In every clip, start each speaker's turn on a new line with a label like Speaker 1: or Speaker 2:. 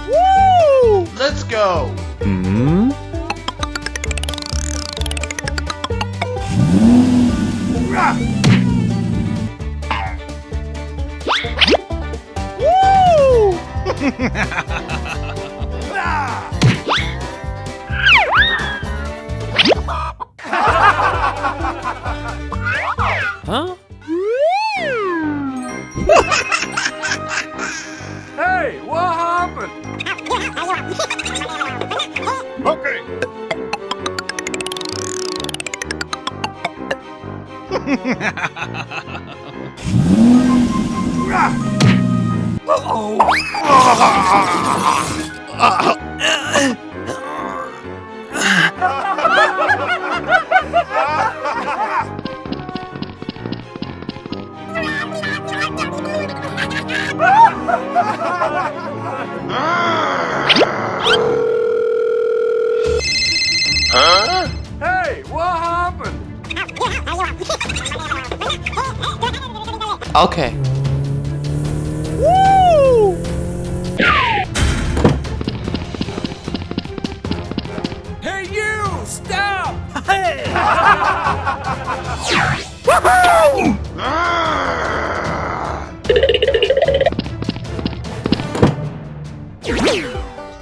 Speaker 1: Woo! Let's go.
Speaker 2: Hmm?
Speaker 1: Woo!
Speaker 2: Huh?
Speaker 3: Hey, what happened?
Speaker 1: Okay. Huh?
Speaker 3: Hey, what happened?
Speaker 2: Okay.
Speaker 1: Woo!
Speaker 3: Hey, you! Stop!
Speaker 1: Woohoo!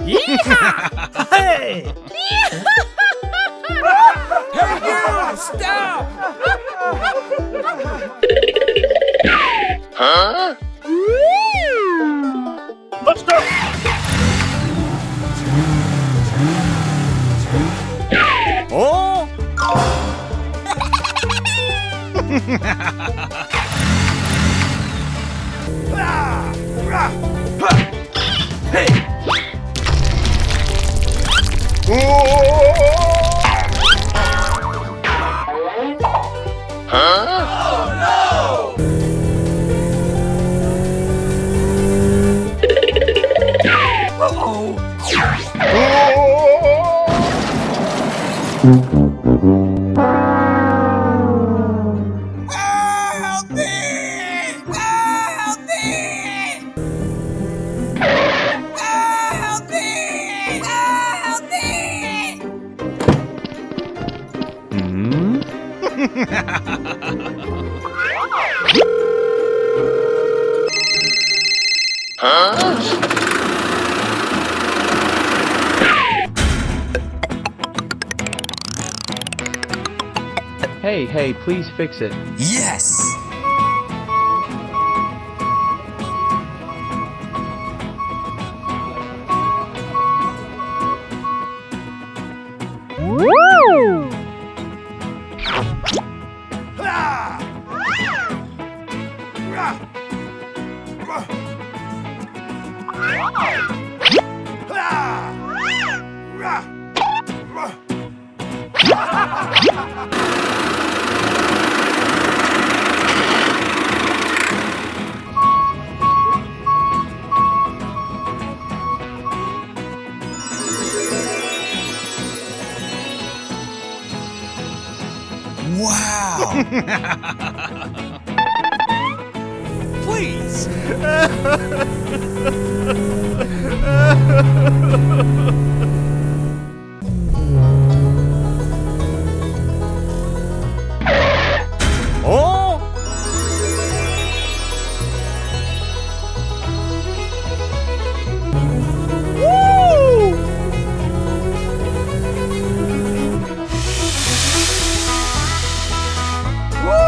Speaker 3: Yeehaw! Hey! Hey, you! Stop!
Speaker 1: Huh? Let's go.
Speaker 3: Oh! Hey!
Speaker 1: Huh? Help me! Help me! Help me! Help me!
Speaker 2: Hmm?
Speaker 1: Huh?
Speaker 2: Hey, please fix it.
Speaker 1: Yes!
Speaker 2: Woo!
Speaker 1: Wow!
Speaker 3: Please! Oh!
Speaker 1: Woo!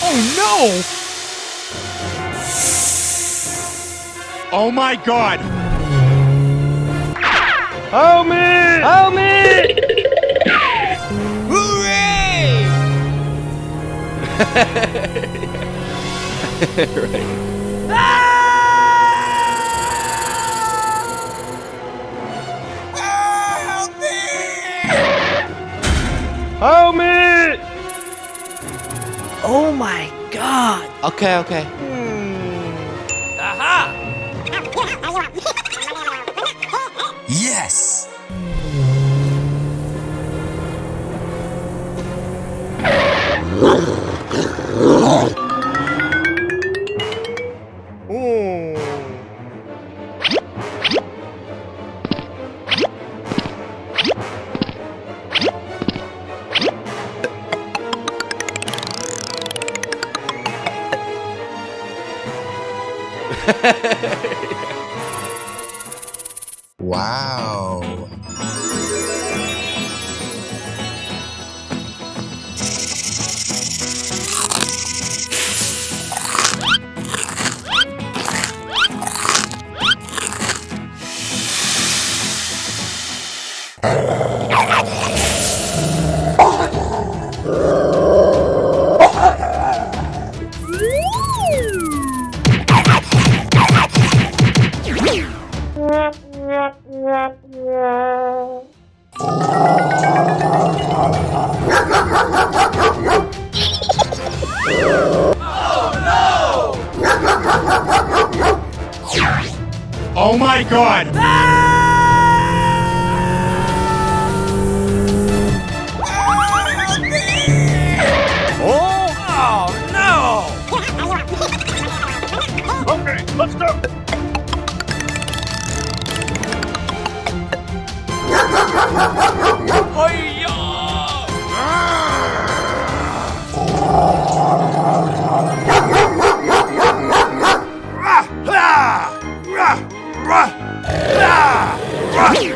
Speaker 3: Oh no!
Speaker 1: Oh my god!
Speaker 3: Help me! Help me!
Speaker 1: Hooray!
Speaker 2: Right.
Speaker 1: Help me!
Speaker 3: Help me!
Speaker 4: Oh my god!
Speaker 2: Okay.
Speaker 3: Aha!
Speaker 1: Yes!
Speaker 4: Wow.
Speaker 1: Oh my god! Oh no! Okay, let's go! Help me!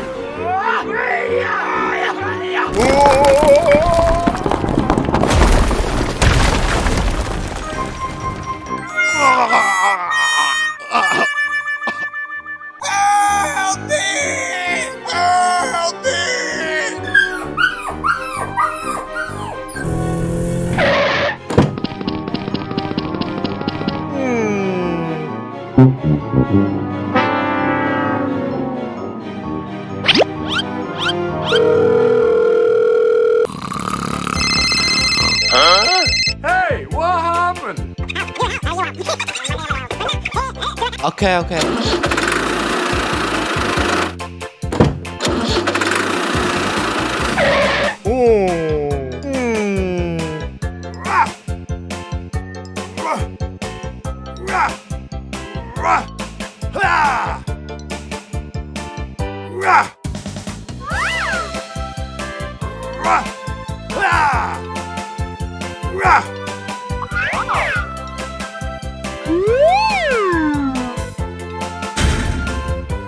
Speaker 1: Help me!
Speaker 3: Hey, what happened?
Speaker 2: Okay, okay.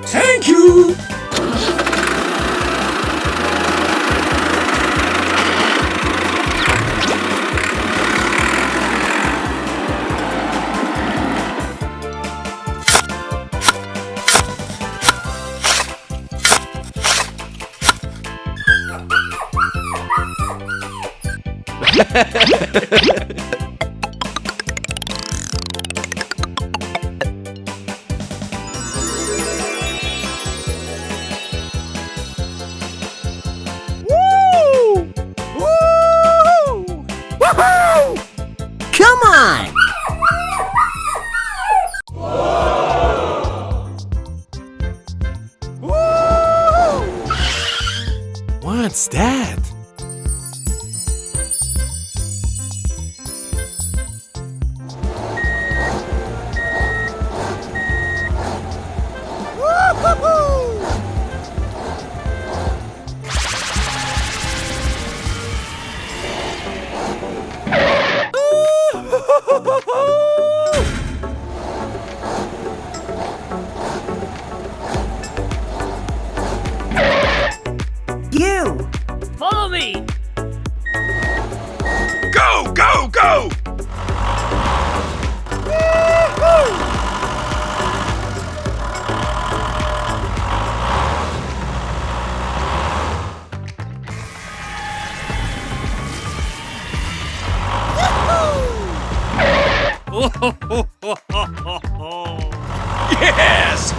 Speaker 1: Thank you!
Speaker 5: Come on!
Speaker 1: What's that?
Speaker 5: You!
Speaker 6: Follow me!
Speaker 1: Go, go, go! Yes!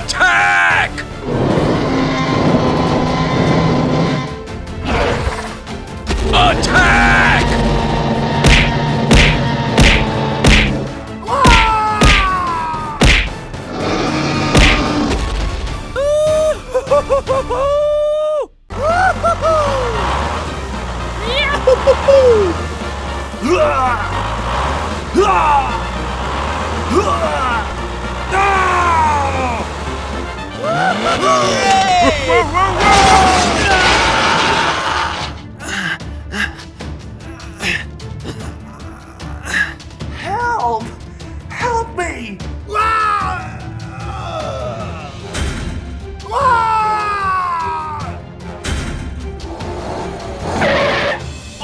Speaker 1: Attack! Attack!
Speaker 5: Help! Help me!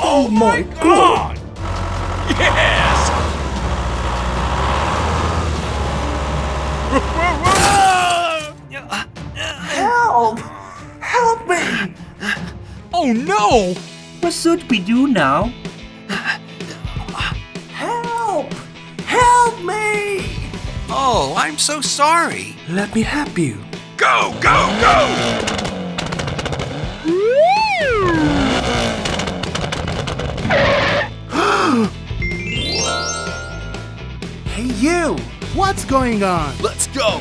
Speaker 1: Oh my God! Yes!
Speaker 5: Help! Help me!
Speaker 1: Oh no!
Speaker 5: What should we do now? Help! Help me!
Speaker 1: Oh, I'm so sorry.
Speaker 5: Let me help you.
Speaker 1: Go, go, go!
Speaker 5: Hey you! What's going on?
Speaker 1: Let's go!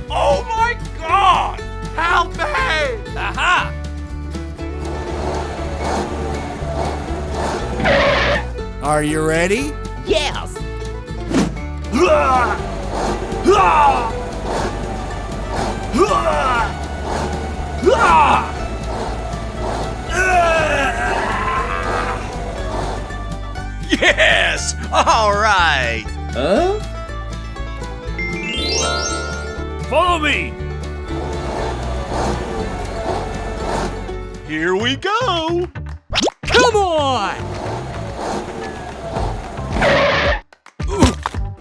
Speaker 3: Oh my God! Help me!
Speaker 1: Aha! Are you ready?
Speaker 5: Yes!
Speaker 1: Yes! All right!
Speaker 5: Huh?
Speaker 3: Follow me!
Speaker 1: Here we go!
Speaker 3: Come on!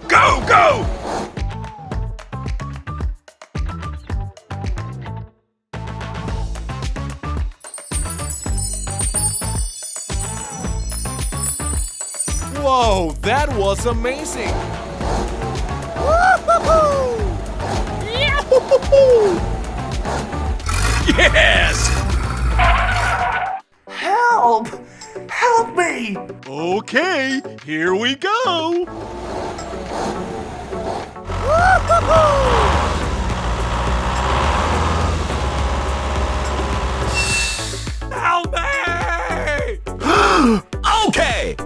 Speaker 1: Go, go!
Speaker 2: Whoa, that was amazing!
Speaker 1: Yes!
Speaker 5: Help! Help me!
Speaker 1: Okay, here we go!
Speaker 3: Help me!
Speaker 1: Okay!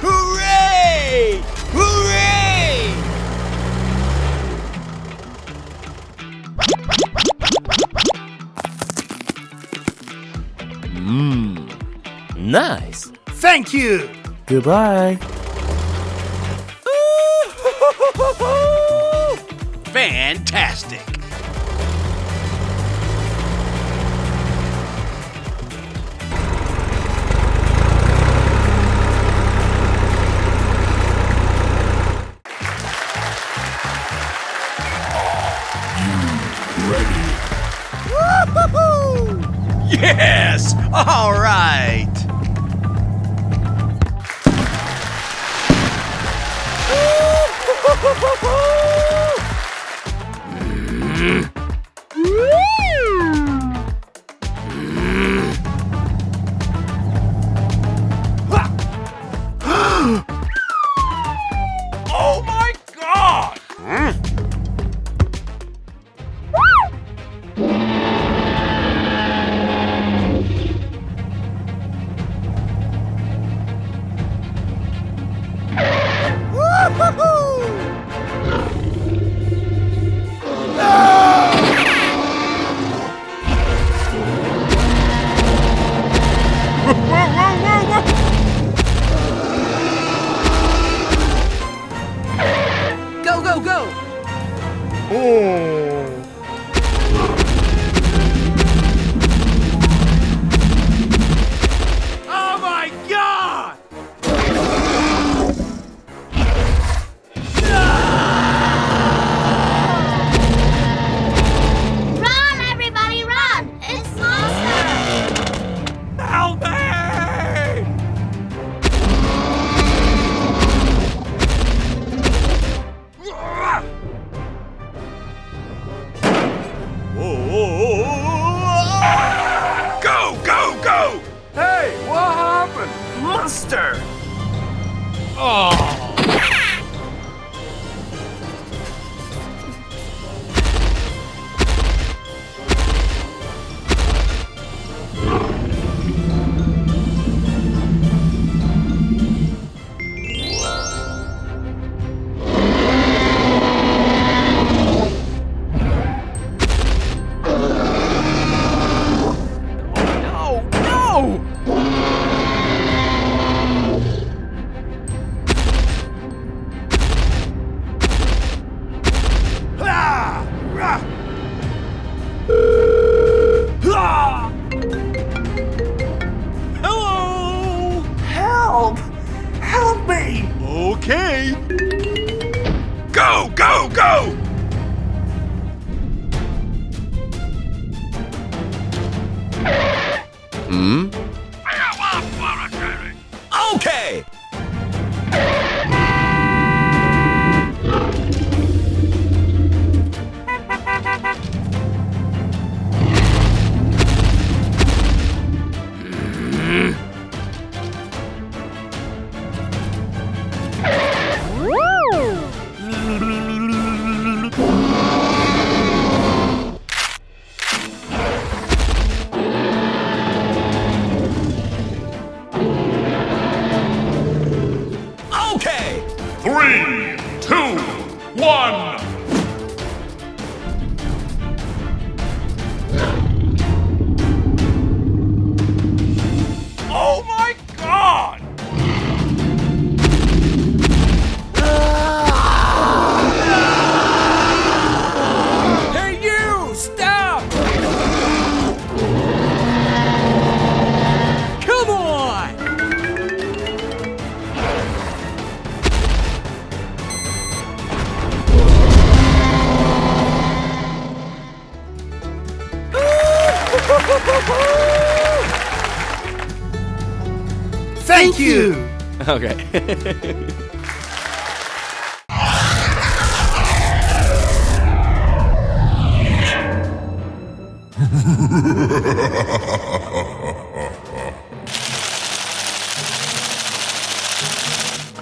Speaker 1: Hooray! Hooray!
Speaker 2: Nice!
Speaker 5: Thank you!
Speaker 2: Goodbye!
Speaker 1: Fantastic! Yes! All right!
Speaker 3: Oh my God!
Speaker 5: Woo-hoo-hoo!
Speaker 4: Go, go, go!
Speaker 3: Oh my god!
Speaker 6: Run, everybody, run! It's monster!
Speaker 3: Help me!
Speaker 1: Go, go, go!
Speaker 3: Hey, what happened?
Speaker 5: Monster!
Speaker 3: No, no! Ah! Ah! Ah! Hello!
Speaker 5: Help! Help me!
Speaker 1: Okay. Go, go, go! Hmm? Okay. Okay.
Speaker 3: 3, 2, 1. Oh my god!
Speaker 2: Hey, you! Stop!
Speaker 3: Come on!
Speaker 5: Thank you!
Speaker 2: Okay.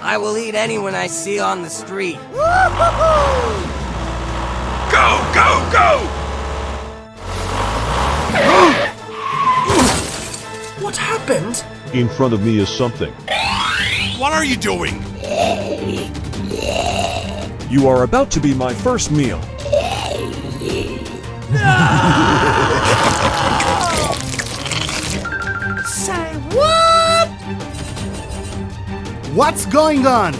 Speaker 4: I will eat anyone I see on the street.
Speaker 1: Go, go, go!
Speaker 5: What happened?
Speaker 7: In front of me is something.
Speaker 1: What are you doing?
Speaker 7: You are about to be my first meal.
Speaker 5: Say what? What's going on?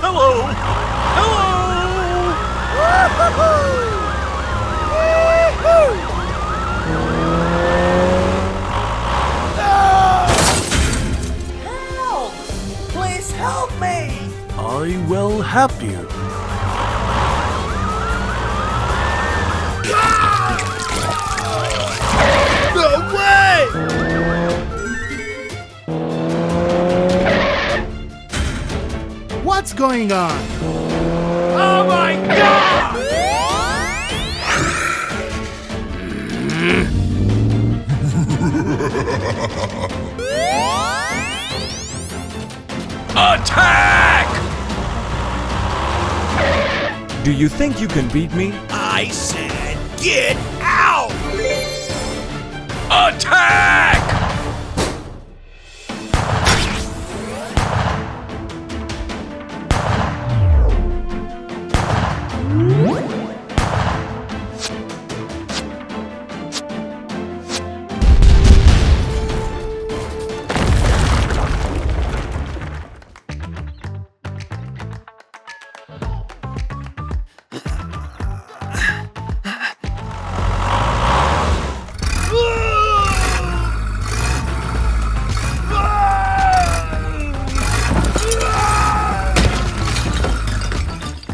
Speaker 3: Hello!
Speaker 5: Help! Please help me!
Speaker 2: I will help you.
Speaker 5: No way! going on?
Speaker 3: Oh my god!
Speaker 1: Attack!
Speaker 7: Do you think you can beat me?
Speaker 1: I said get out! Attack!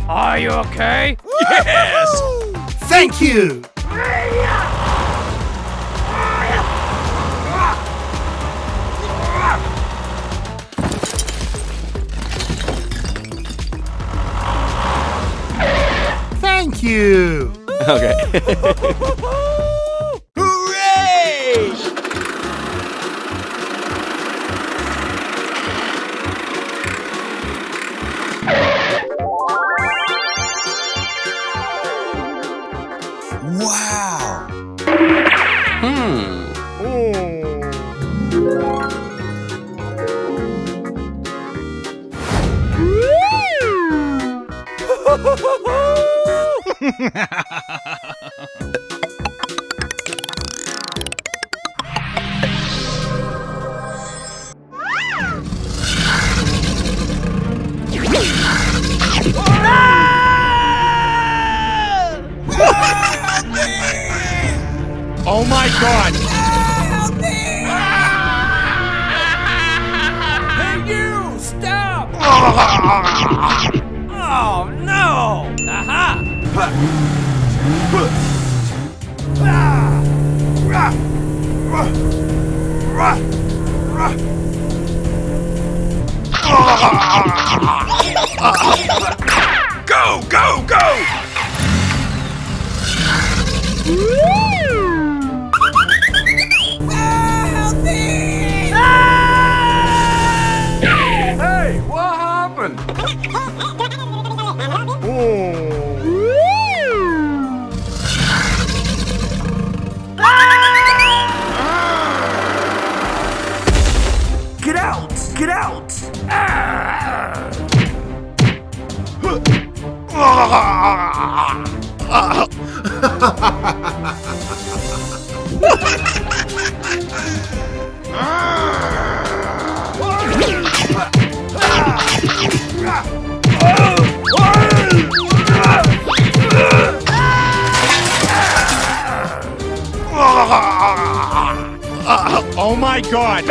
Speaker 3: Are you okay?
Speaker 1: Yes!
Speaker 5: Thank you! Thank you!
Speaker 8: Okay.
Speaker 1: Hooray! Wow!
Speaker 3: Oh my god! Hey you! Stop! Oh no! Aha!
Speaker 1: Go, go, go!
Speaker 3: Hey, what happened?
Speaker 5: Get out! Get out!
Speaker 3: Oh my god!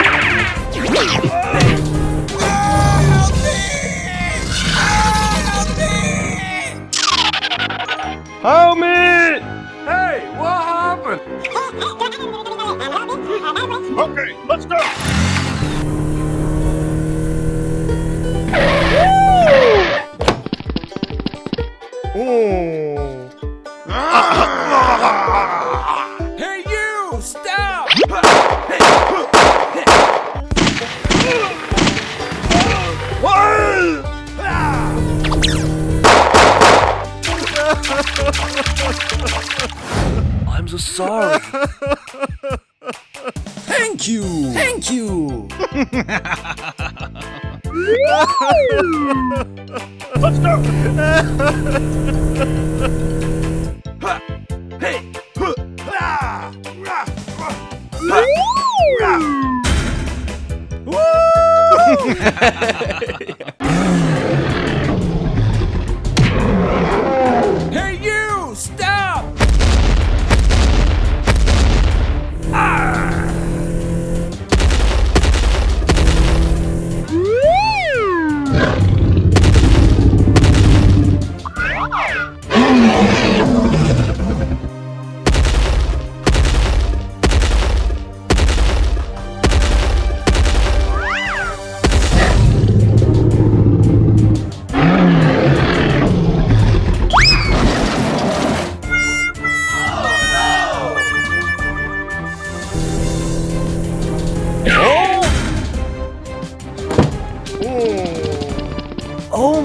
Speaker 3: Help me! Hey, what happened? Okay, let's go! Hey you! Stop!
Speaker 2: I'm so sorry.
Speaker 1: Thank you!
Speaker 2: Thank you.
Speaker 3: Let's go!
Speaker 2: Hey.
Speaker 3: Hey you! Stop!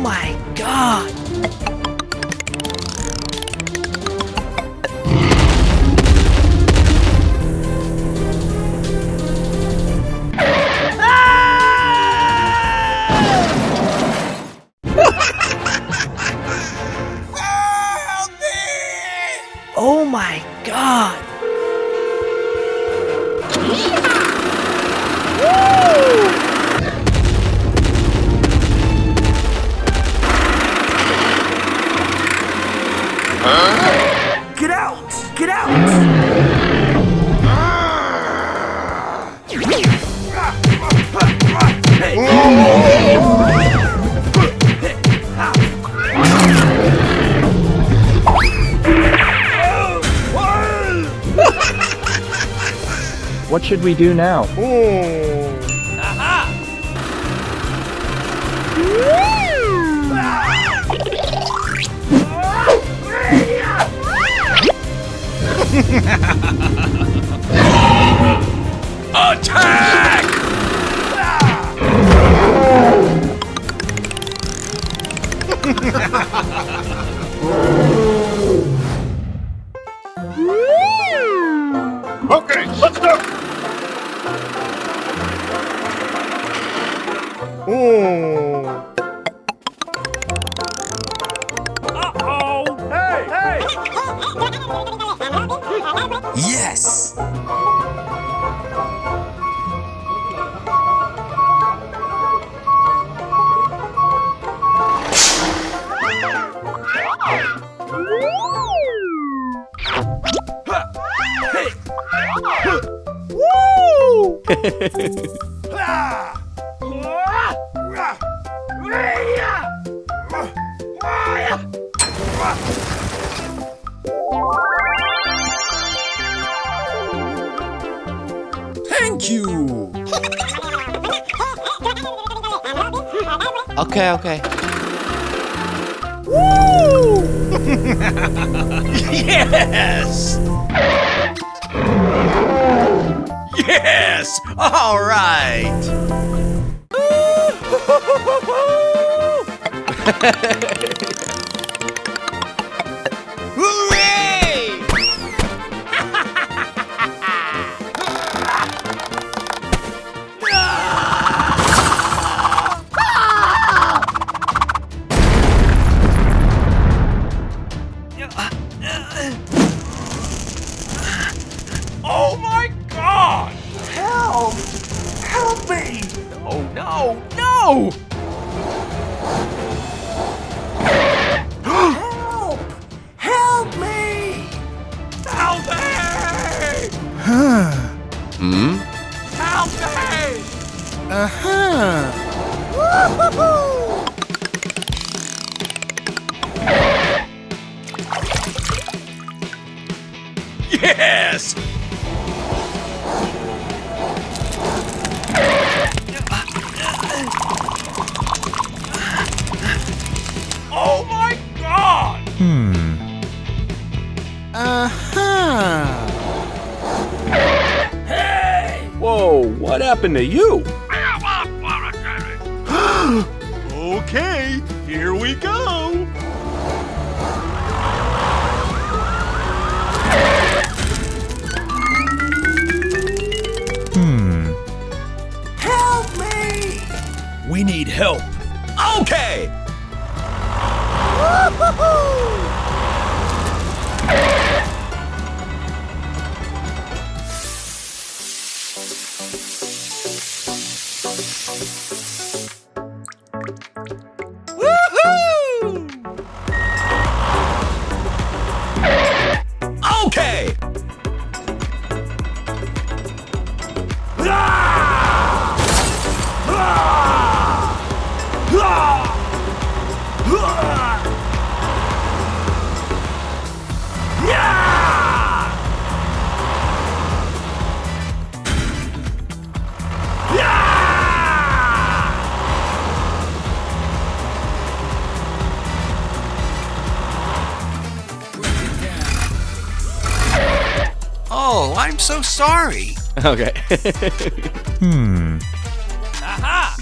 Speaker 4: my god! Oh my god!
Speaker 5: Get out! Get out!
Speaker 2: What should we do now?
Speaker 1: Attack!
Speaker 3: Okay, let's go. Uh-oh. Hey!
Speaker 1: Yes! Thank you!
Speaker 4: Okay.
Speaker 1: Yes! Yes! All right! Hooray! Oh my God!
Speaker 5: Help! Help me!
Speaker 1: Oh no! No!
Speaker 5: Help! Help me!
Speaker 1: Help me! Help me! Yes! Oh my God!
Speaker 2: Whoa, what happened to you?
Speaker 1: Okay, here we go!
Speaker 5: Help me!
Speaker 1: We need help. Okay! Woohoo! Okay!
Speaker 4: Oh, I'm so sorry.
Speaker 2: Okay.
Speaker 1: Aha!